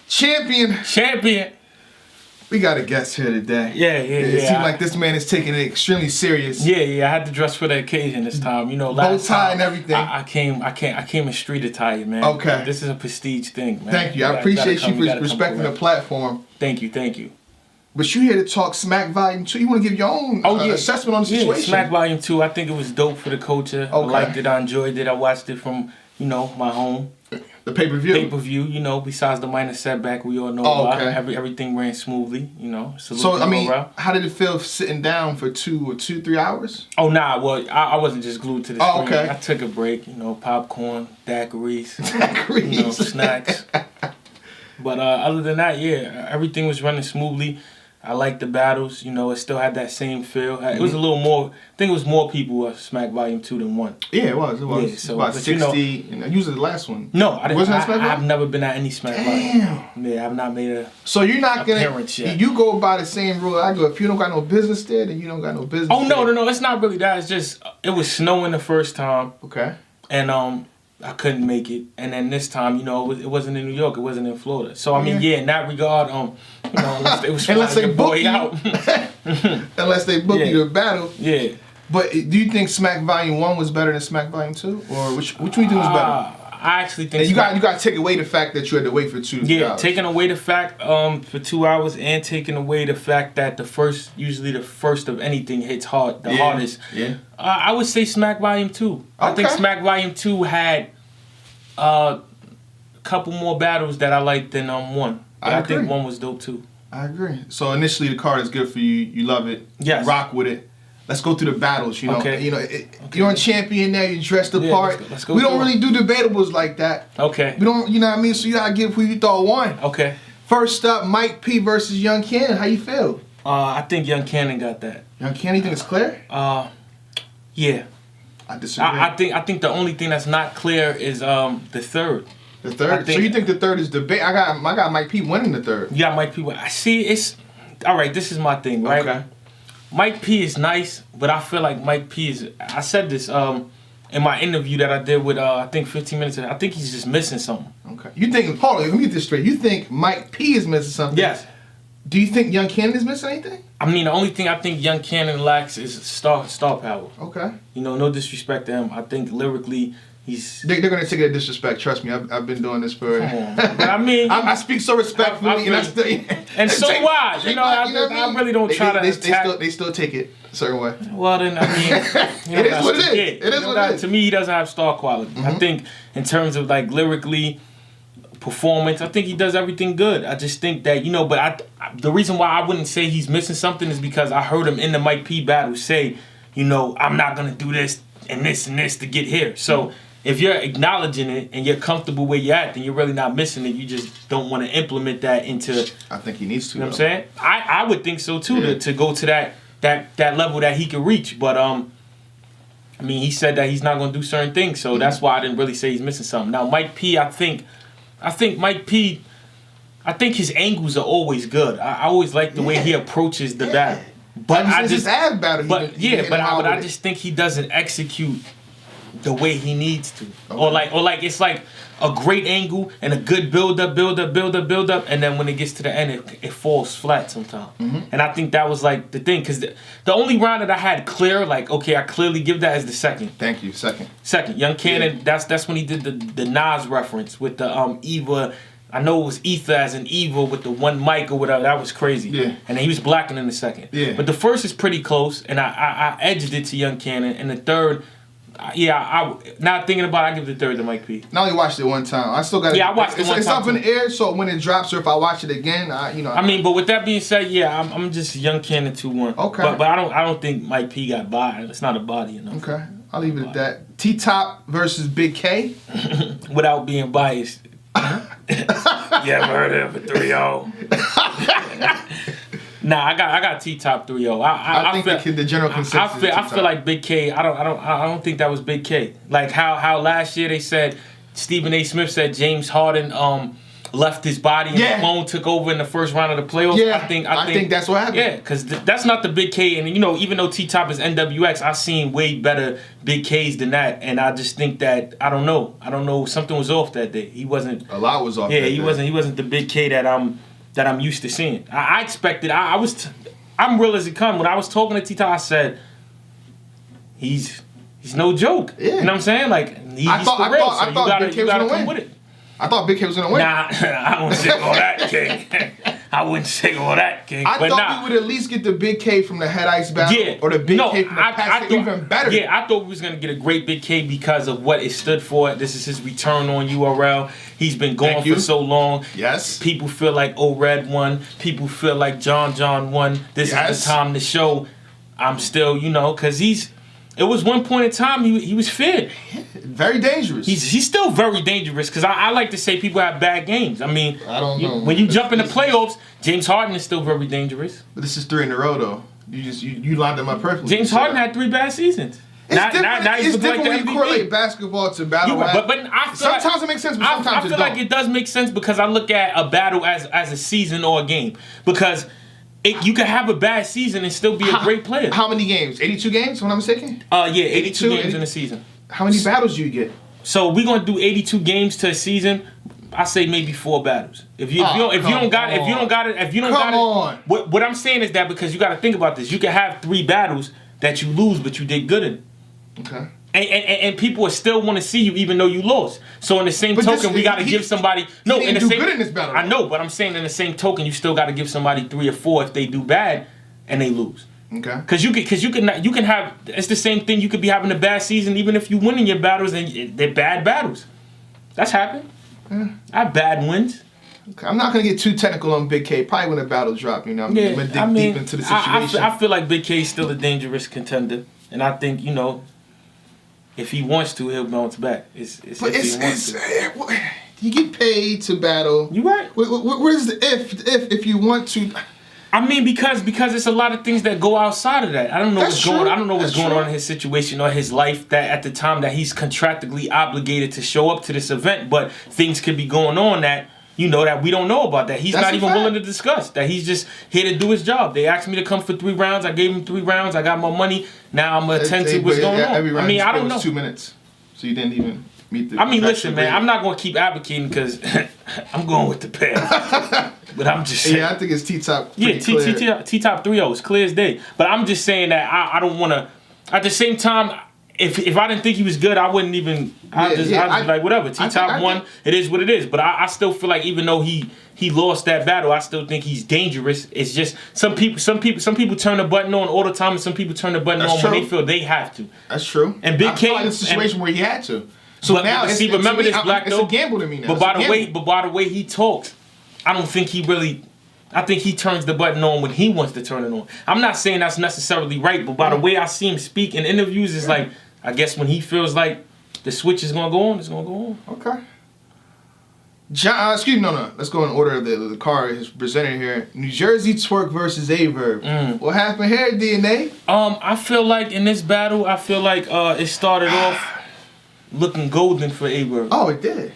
Champion. We got a guest here today. Yeah. It seems like this man is taking it extremely serious. Yeah. I had to dress for the occasion this time. You know, bow tie and everything. I came in street attire, man. Okay. This is a prestige thing, man. Thank you. I appreciate you for respecting the platform. Thank you. But you're here to talk Smack Volume 2. You want to give your own assessment on the situation? Yeah, Smack Volume 2. I think it was dope for the culture. Okay. I liked it. I enjoyed it. I watched it from, my home. The pay-per-view. Besides the minor setback we all know about. Everything ran smoothly, how did it feel sitting down for 3 hours? Oh, nah, well, I wasn't just glued to the screen. Okay. I took a break, popcorn, daiquiris, snacks. But other than that, everything was running smoothly. I liked the battles, it still had that same feel. It was a little more, I think it was more people at Smack Volume 2 than 1. Yeah, it was. Yeah, so, about 60, usually the last one. No, I didn't. Wasn't that Smack Volume? I've never been at any Smack Volume. Yeah, I've not made a So you're not going to, you go by the same rule I go, if you don't got no business there, then you don't got no business there. No, it's not really that. It's just, it was snowing the first time. Okay. And, I couldn't make it, and then this time, it wasn't in New York, it wasn't in Florida. So I mean, in that regard, unless they was unless they book you out, unless they book you to battle. Yeah. But do you think Smack Volume 1 was better than Smack Volume 2, or which one do you think was better? I actually think and you got to take away the fact that you had to wait for 2 hours. Taking away the fact for 2 hours, and taking away the fact that usually the first of anything hits hard, the hardest. Yeah. I would say Smack Volume 2. Okay. I think Smack Volume 2 had a couple more battles that I liked than 1. I think 1 was dope too. I agree. So initially the card is good for you. You love it. Yes. You rock with it. Let's go through the battles. Okay. You're on Champion now. You dressed the part. Let's go we don't really do debatables like that. Okay. We don't. You know what I mean? So you gotta give who you thought won. Okay. First up, Mike P versus Young Cannon. How you feel? I think Young Cannon got that. Young Cannon, you think it's clear? Yeah. I disagree. I think the only thing that's not clear is the third. The third. So you think the third is debate? I got Mike P winning the third. Yeah, Mike P. I see. It's all right. This is my thing, right? Okay. Mike P is nice, but I feel like Mike P is. I said this in my interview that I did with I think 15 minutes ago. I think he's just missing something. Okay. You think? Hold on. Let me get this straight. You think Mike P is missing something? Yes. Do you think Young Cannon is missing anything? I mean, the only thing I think Young Cannon lacks is star power. Okay. No disrespect to him. I think lyrically, They're gonna take it as disrespect. Trust me, I've been doing this for. Come on, but I mean, I speak so respectfully, and so why? I really don't try to attack. They still take it a certain way. Well, then I mean, it is what it is. It is what it is. To me, he doesn't have star quality. I think in terms of like lyrically, performance, I think he does everything good. I just think that but the reason why I wouldn't say he's missing something is because I heard him in the Mike P battle say, I'm not gonna do this and this to get here. So. If you're acknowledging it and you're comfortable where you're at, then you're really not missing it. You just don't want to implement that into. I think he needs to. You know what I'm saying? I would think so too to go to that level that he could reach. But I mean, he said that he's not going to do certain things, so that's why I didn't really say he's missing something. Now, Mike P, I think Mike P, I think his angles are always good. I always like the way he approaches the battle. But I just I just think he doesn't execute the way he needs to. Okay. Or like it's like a great angle and a good build up, and then when it gets to the end, it falls flat sometimes. And I think that was like the thing, because the only round that I had clear, like, okay, I clearly give that as the second. Thank you, second. Young Cannon, that's when he did the Nas reference with the Eva. I know it was Ether as an evil with the one mic or whatever. That was crazy. Yeah. And then he was blacking in the second. Yeah. But the first is pretty close, and I edged it to Young Cannon, and the third. Now thinking about it, I give the third to Mike P. I only watched it one time. I still got it. Yeah, I watched it one time. It's up in the air, so when it drops, or if I watch it again, I mean, but with that being said, I'm just Young Cannon 2-1. Okay. But I don't think Mike P got by. It's not a body enough. Okay, I'll leave it at that. T-Top versus Big K. Without being biased. Yeah, murder for 3-0. Nah, I got T-Top 3-0. I think the general consensus. I feel like Big K. I don't think that was Big K. Like how last year they said Stephen A. Smith said James Harden left his body and Yeah. the clone took over in the first round of the playoffs. Yeah, I think that's what happened. Yeah, because that's not the Big K. And, even though T-Top is NWX, I've seen way better Big Ks than that. And I just think that, I don't know, something was off that day. He wasn't. A lot was off. Yeah, that he day. wasn't the Big K that I'm used to seeing. I expected. I'm real as it come. When I was talking to T-Top, I said, he's no joke. Yeah. You know what I'm saying? Like, he's I thought Big K was gonna win. With it. I thought Big K was gonna win. Nah, I wouldn't say all that, King. I wouldn't say all that, King. I thought we would at least get the Big K from the Head Ice battle, or the Big K from the past, even better. Yeah, I thought we was gonna get a great Big K because of what it stood for. This is his return on URL. He's been gone for so long. Yes. People feel like O-Red won. People feel like John won. This is the time to show I'm still, because it was one point in time he was feared. Very dangerous. He's still very dangerous because I like to say people have bad games. I mean, I don't know. When you jump in the playoffs, James Harden is still very dangerous. But this is 3 in a row though. You lined them up perfectly. James Harden had 3 bad seasons. It's different when you correlate basketball to battle rap. But I feel sometimes it makes sense, but sometimes it don't. I feel like it does make sense because I look at a battle as a season or a game. Because you can have a bad season and still be a great player. How many games? 82 games, if I'm not mistaken? Yeah, 82 games in a season. How many battles do you get? So we're gonna do 82 games to a season. I say maybe 4 battles. If you don't got it, what I'm saying is that because you got to think about this, you can have 3 battles that you lose, but you did good in. Okay. And people will still want to see you even though you lost. So in the same token, we got to give somebody good in this battle. I know, but I'm saying in the same token, you still got to give somebody 3 or 4 if they do bad and they lose. Okay. Because you can have, it's the same thing. You could be having a bad season even if you win in your battles and they're bad battles. That's happened. I have bad wins. Okay. I'm not gonna get too technical on Big K. Probably when the battle drop, I'm gonna dig deep into the situation. I feel like Big K is still a dangerous contender, and I think if he wants to, he'll bounce back. You get paid to battle. You right. Where's the if you want to? I mean, because it's a lot of things that go outside of that. I don't know what's going on in his situation or his life that at the time that he's contractually obligated to show up to this event, but things could be going on that that we don't know about, that he's not even willing to discuss, that he's just here to do his job. They asked me to come for 3 rounds. I gave him 3 rounds. I got my money. Now I'm going to attend to what's going on. Every round I don't know. 2 minutes. So you didn't even meet the... listen, man, I'm not going to keep advocating because I'm going with the pass. But I'm just saying. Yeah, I think it's T-Top. Yeah, T-Top 3-0. It's clear as day. But I'm just saying that I don't want to... At the same time, if I didn't think he was good, I wouldn't even... I'd just be like, whatever. T-Top won. It is what it is. But I still feel like even though he lost that battle, I still think he's dangerous. It's just some people turn the button on all the time, and some people turn the button on when they feel they have to. That's true. And Big K... in a situation where he had to. So now, remember this, Black It's a gamble to me now. But by the way he talks, I don't think he really... I think he turns the button on when he wants to turn it on. I'm not saying that's necessarily right, but by the way I see him speak in interviews, it's like, I guess when he feels like the switch is going to go on, it's going to go on. Okay. No. Let's go in order. The card is presented here. New Jersey Twork versus Averb. What happened here, DNA? I feel like in this battle, it started off looking golden for Averb. Oh, it did.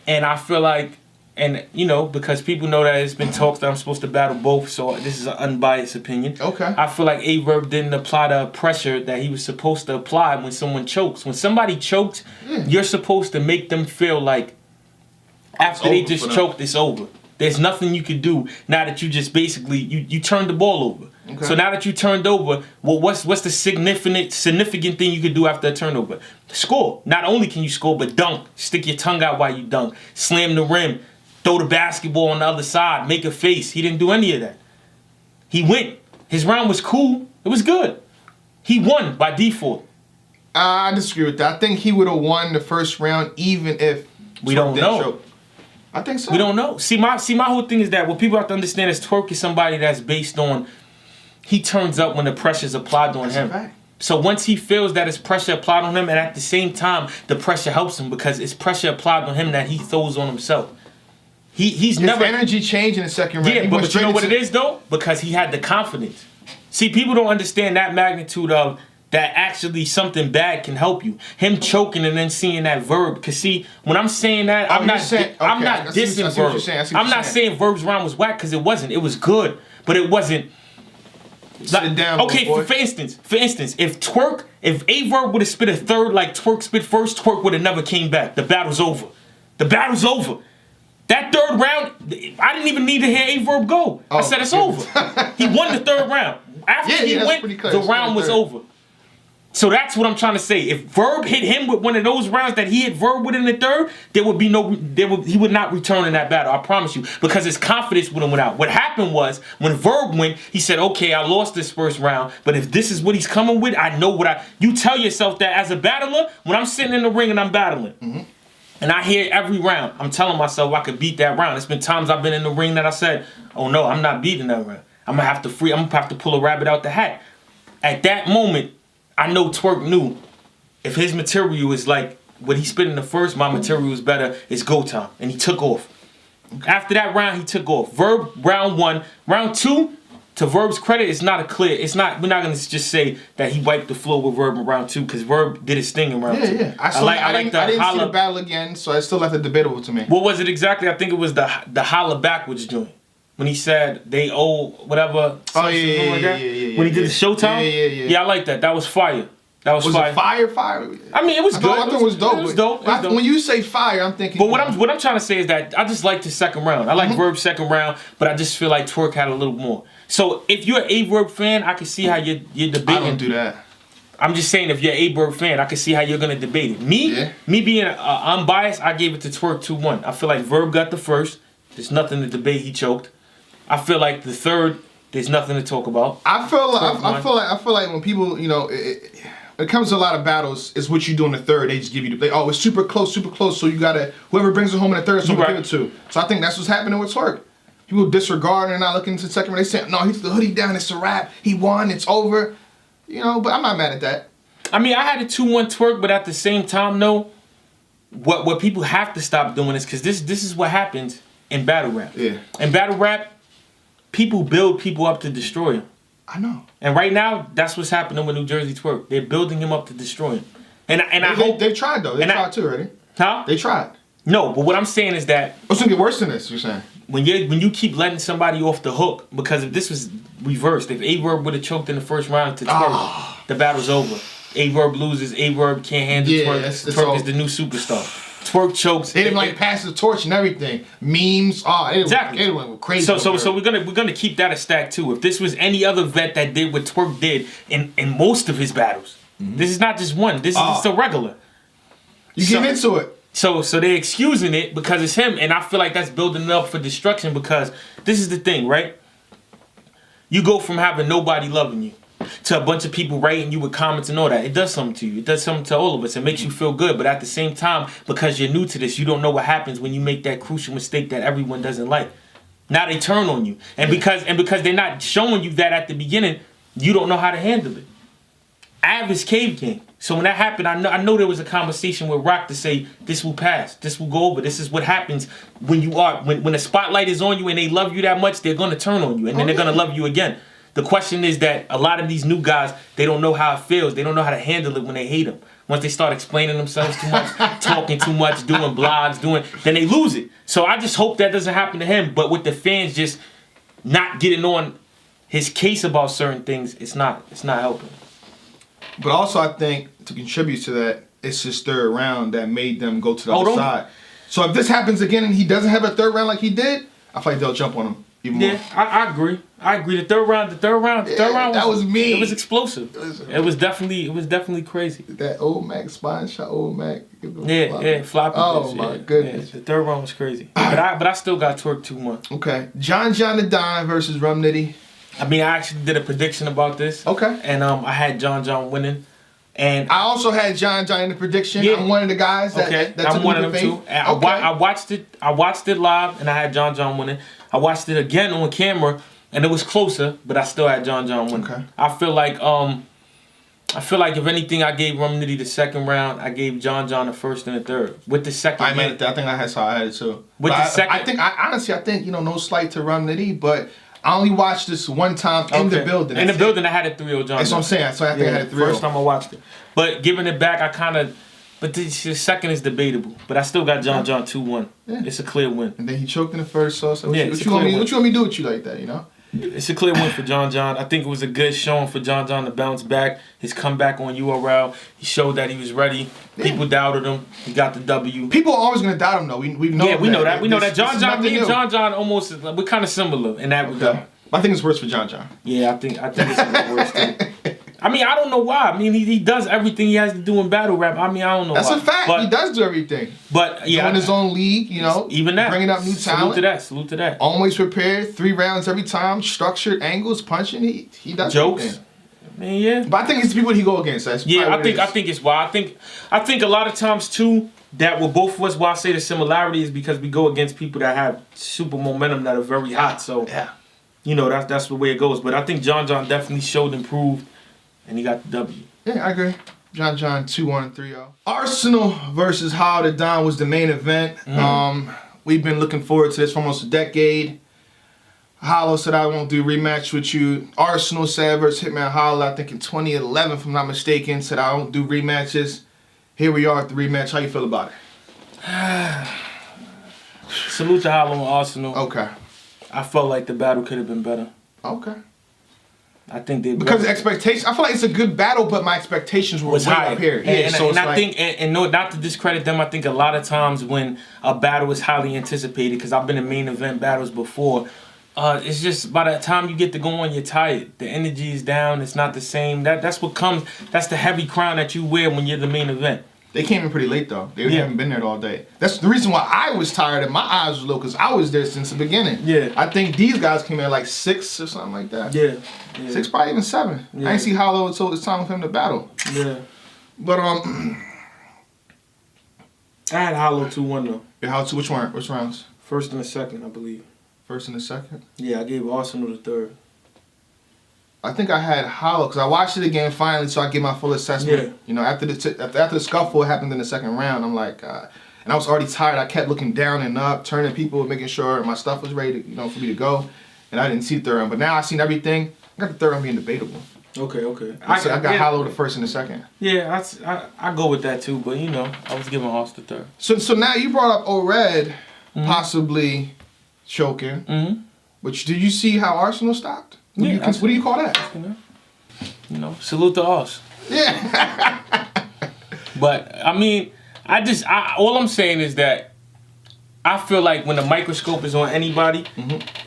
And I feel like, because people know that it's been talked that I'm supposed to battle both, so this is an unbiased opinion. Okay. I feel like Averb didn't apply the pressure that he was supposed to apply when someone chokes. When somebody chokes, you're supposed to make them feel like after they just choked, it's over. There's nothing you can do now that you just basically, you turned the ball over. Okay. So now that you turned over, well, what's the significant thing you could do after a turnover? Score. Not only can you score, but dunk. Stick your tongue out while you dunk. Slam the rim. Throw the basketball on the other side. Make a face. He didn't do any of that. He went. His round was cool. It was good. He won by default. I disagree with that. I think he would have won the first round even if we don't know. Choke. I think so. We don't know. See, my whole thing is that what people have to understand is Twork is somebody that's based on, he turns up when the pressure's applied on him. Right. So once he feels that it's pressure applied on him, and at the same time, the pressure helps him because it's pressure applied on him that he throws on himself. He's never... His energy changed in the second round. Yeah, but you know what it is, though? Because he had the confidence. See, people don't understand that magnitude of that actually something bad can help you. Him choking and then seeing that Verb. Cause see, when I'm saying that, I'm not dissing Verb. I'm not saying Verb's round was whack because it wasn't. It was good, but it wasn't. Sit down, okay, for instance, if A Verb would have spit a third like Twerk spit first, Twerk would have never came back. The battle's over. The battle's over. That third round, I didn't even need to hear A Verb go. I said it's over. He won the third round. After he went, the round was over. So that's what I'm trying to say. If Verb hit him with one of those rounds that he hit Verb with in the third, he would not return in that battle. I promise you, because his confidence would have went out. What happened was when Verb went, he said, "Okay, I lost this first round, but if this is what he's coming with, I know what I." You tell yourself that as a battler, when I'm sitting in the ring and I'm battling. Mm-hmm. And I hear every round, I'm telling myself I could beat that round. It's been times I've been in the ring that I said, "Oh no, I'm not beating that round. I'm gonna have to pull a rabbit out the hat." At that moment, I know Twerk knew if his material is like what he spit in the first, my material is better. It's go time, and he took off. After that round, he took off. Verb round 1, round 2. To Verb's credit, it's not a clear. It's not. We're not gonna just say that he wiped the floor with Verb in round 2 because Verb did his thing in round 2. Yeah. I didn't see the battle again, so I still left it debatable to me. What was it exactly? I think it was the holla backwards joint when he said they owe whatever. Oh yeah. When he did the Showtime. Yeah, I like that. That was fire. That was fire. It fire? I mean, it was good. I thought it was dope. It was dope. When you say fire, I'm thinking. But what I'm trying to say is that I just liked the second round. I like Verb's second round, but I just feel like Twerk had a little more. So if you're an A-Verb fan, I can see how you're debating. I don't do that. I'm just saying, if you're an A-Verb fan, I can see how you're gonna debate it. Me being unbiased, I gave it to Twerk 2-1. I feel like Verb got the first. There's nothing to debate. He choked. I feel like the third, there's nothing to talk about. I feel like when people, it comes to a lot of battles, it's what you do in the third. They just give you it's super close. So you gotta whoever brings it home in the third, someone give it to. So I think that's what's happening with Twerk. People disregard and not looking into the second round. They say, no, he took the hoodie down. It's a wrap. He won. It's over. But I'm not mad at that. I mean, I had a 2-1 Twerk, but at the same time, no. What people have to stop doing is because this is what happens in battle rap. Yeah. In battle rap, people build people up to destroy them. I know. And right now, that's what's happening with New Jersey Twerk. They're building him up to destroy him. They've tried though. They tried too, already. Huh? They tried. No, but what I'm saying is that it's gonna get worse than this. You're saying when you keep letting somebody off the hook, because if this was reversed, if A-Verb would have choked in the first round to Twerk, the battle's over. A-Verb loses. A-Verb can't handle Twerk. Twerk is the new superstar. Twerk chokes. They didn't pass the torch and everything. Memes. Exactly. They went crazy. So we're gonna keep that a stack too. If this was any other vet that did what Twerk did in most of his battles, this is not just one. This is just a regular. You get into it. So they're excusing it because it's him, and I feel like that's building it up for destruction because this is the thing, right? You go from having nobody loving you to a bunch of people writing you with comments and all that. It does something to you. It does something to all of us. It makes you feel good, but at the same time, because you're new to this, you don't know what happens when you make that crucial mistake that everyone doesn't like. Now they turn on you, and because they're not showing you that at the beginning, you don't know how to handle it. I have his cave game. So when that happened, I know there was a conversation with Rock to say, this will pass, this will go over. This is what happens when the spotlight is on you and they love you that much, they're going to turn on you and then they're going to love you again. The question is that a lot of these new guys, they don't know how it feels. They don't know how to handle it when they hate them. Once they start explaining themselves too much, talking too much, doing blogs, then they lose it. So I just hope that doesn't happen to him. But with the fans just not getting on his case about certain things, it's not helping. But also, I think to contribute to that, it's his third round that made them go to the other side. So if this happens again and he doesn't have a third round like he did, I feel like they'll jump on him even more. Yeah, I agree. The third round that was mean. It was explosive. It was definitely crazy. That old Mac spine shot, old Mac. Floppy. Oh my goodness. Yeah, the third round was crazy. But I still got Twerk 2-1. Okay, John the Don versus Rum Nitty. I mean, I actually did a prediction about this. Okay. And I had John winning. And I also had John in the prediction. Yeah. I'm one of the guys that I'm one of them too. And I watched it live and I had John winning. I watched it again on camera and it was closer, but I still had John winning. Okay. I feel like if anything, I gave Rum Nitty the second round. I gave John the first and the third. With the second, I think I had it too. With the second, I think no slight to Rum Nitty, but I only watched this one time in the building. In the building, I had a 3-0 John. That's what I'm saying. So I think I had a 3-0. First time I watched it. But giving it back, I kind of... But the second is debatable. But I still got John 2-1. Yeah. It's a clear win. And then he choked in the first, so what you want me to do with you like that, you know? It's a clear win for John. I think it was a good showing for John to bounce back. His comeback on URL, he showed that he was ready. Yeah. People doubted him. He got the W. People are always going to doubt him, though. We know we know that. We know that. Me and John almost, we're kind of similar in that regard. I think it's worse for John. Yeah, I think it's a little worse, too. I mean, I don't know why. I mean, he does everything he has to do in battle rap. I mean, I don't know why. That's a fact. But he does do everything. But, yeah. In his own league, you know. Even that. Bringing up new talent. Salute to that. Always prepared. 3 rounds every time. Structured angles, punching. He does jokes. Everything. I mean, yeah. But I think it's the people he go against. That's I think it's why. I think a lot of times, too, that with both of us, why I say the similarity is because we go against people that have super momentum that are very hot. So, you know, that's the way it goes. But I think John definitely showed improved. And he got the W. Yeah, I agree. John 2-1 3-0. Arsenal versus How to Don was the main event. We've been looking forward to this for almost a decade. Hollow said I won't do a rematch with you. Arsenal said versus Hitman Hollow, I think in 2011, if I'm not mistaken, said I don't do rematches. Here we are at the rematch. How you feel about it? Salute to Hollow and Arsenal. Okay. I felt like the battle could have been better. Okay. I think they because the expectations. I feel like it's a good battle, but my expectations were way up here. Yeah, and I think, and no, not to discredit them, I think a lot of times when a battle is highly anticipated, because I've been in main event battles before, it's just by the time you get to go on, you're tired. The energy is down. It's not the same. That's what comes. That's the heavy crown that you wear when you're the main event. They came in pretty late though. They haven't been there all day. That's the reason why I was tired and my eyes were low, because I was there since the beginning. Yeah. I think these guys came in like 6 or something like that. Yeah. 6, probably even 7. Yeah. I didn't see Hollow until it's time for him to battle. Yeah. But I had Hollow 2-1 though. Yeah, Hollow 2. Which one? Which rounds? First and the second, I believe. First and the second? Yeah, I gave Arsenal the third. I think I had Hollow because I watched it again finally, so I get my full assessment. Yeah. You know, after the scuffle happened in the second round, I'm like, and I was already tired. I kept looking down and up, turning people, making sure my stuff was ready, for me to go. And I didn't see the third round, but now I've seen everything. I got the third round being debatable. Okay. I got Hollow the first and the second. Yeah, I go with that too, but I was giving Hoss the third. So now you brought up O-Red possibly choking. Mm-hmm. Which did you see how Arsenal stopped? What do you call that? Salute to us. Yeah. But I mean, all I'm saying is that I feel like when the microscope is on anybody,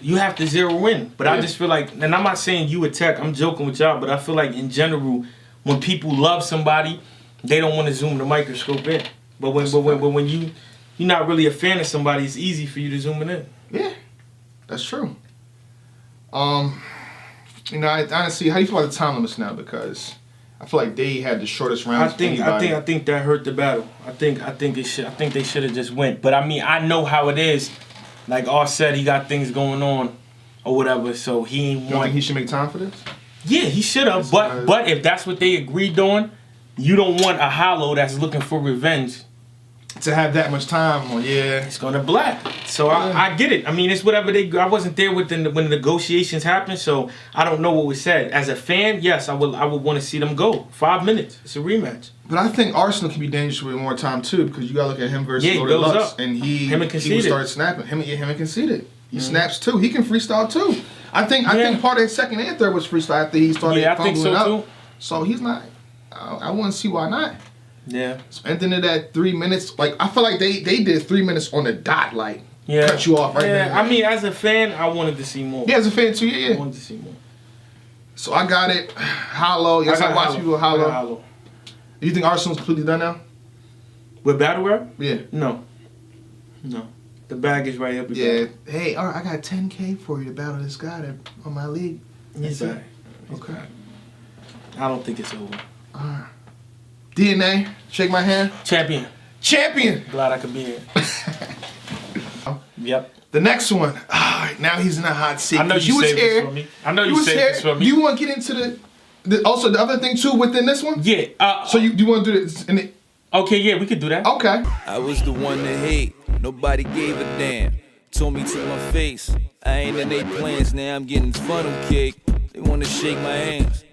you have to zero in. But I just feel like, and I'm not saying you attack, I'm joking with y'all, but I feel like in general, when people love somebody, they don't want to zoom the microscope in. But when you're not really a fan of somebody, it's easy for you to zoom it in. Yeah, that's true. I honestly, how do you feel about the time limits now? Because I feel like they had the shortest rounds. I think that hurt the battle. I think they should have just went. But I mean, I know how it is. Like R said, he got things going on, or whatever. So he ain't. You don't think he should make time for this? Yeah, he should have. But if that's what they agreed on, you don't want a Hollow that's looking for revenge to have that much time on. Yeah, it's gonna black. So I get it. I mean, it's whatever I wasn't there when the negotiations happened, so I don't know what was said. As a fan, yes, I would want to see them go 5 minutes. It's a rematch. But I think Arsenal can be dangerous with more time too, because you gotta look at him versus Loaded Lux, and he would start snapping. Him and Conceited. He snaps too. He can freestyle too. I think part of his second and third was freestyle after he started fumbling up. Too. So he's not. I wouldn't see why not. Yeah. So ending it at 3 minutes, like I feel like they did 3 minutes on the dot, like cut you off right there. I mean, as a fan, I wanted to see more. Yeah, as a fan too, yeah. I wanted to see more. So I got it. Hollow. Yes, I watch people Hollow. You think Arsenal's completely done now? With battle rap? Yeah. No. The bag is right up. Yeah. Hey, all right, I got 10K for you to battle this guy on my league. He's back. Okay. I don't think it's over. All right. DNA, shake my hand. Champion. Glad I could be here. Yep. The next one. Now he's in a hot seat. I know you saved this for me. I know you saved this for me. Do you want to get into also the other thing too within this one? Yeah. So you want to do this in the... Okay, yeah, we could do that. Okay. I was the one to hate. Nobody gave a damn. told me to my face. I ain't in they plans, now I'm getting funnel cake. They wanna shake my hands.